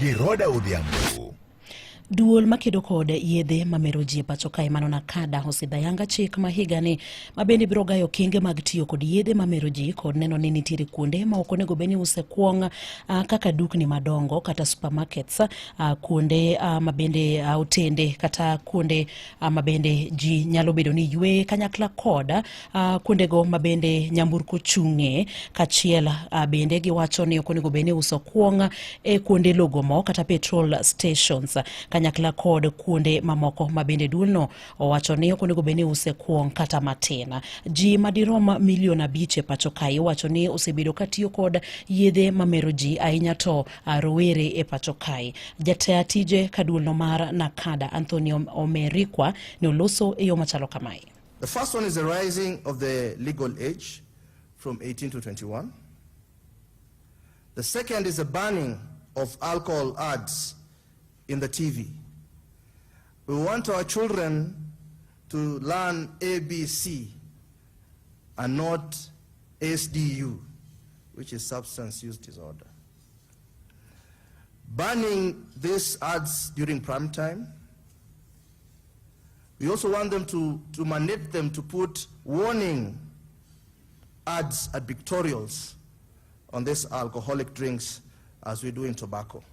gi Roda Odhiambo. Duol makedo kod yedhe mameroji e pacho kae mano NACADA osidho ayanga chik ma higani ma bende biro gayo okenge mag tiyo kod yedhe mameroji kod neno ni nitiere kuonde ma ok onego beni use kuong kaka dukni madongo kata supermarkets, kuonde ma bende otende kata kuonde ma bende ji nyalo bedo ni ywe kanyakla kod kuondego ma bende nyamburko chung'e kachiel bende giwacho ni ok onego beni uso kuong e kuonde logomo kata petrol stations kanyakla kod kuonde mamoko ma bende duolno owacho ni ok onego beni use kuong kata matin. Ji madirom milion 5 e pacho kae wacho ni osebedo katiyo kod yedhe mameroji ahinya to rowere e pacho kae. Jataya tije kaduolno mar NACADA Anthony Omerikwa ne oloso e yo machalo kamae. The first one is the rising of the legal age from 18 to 21. The second is the banning of alcohol ads in the TV. We want our children to learn ABC and not SDU, which is substance use disorder. Banning these ads during prime time. We also want them to mandate them to put warning ads at pictorials on these alcoholic drinks as we do in tobacco.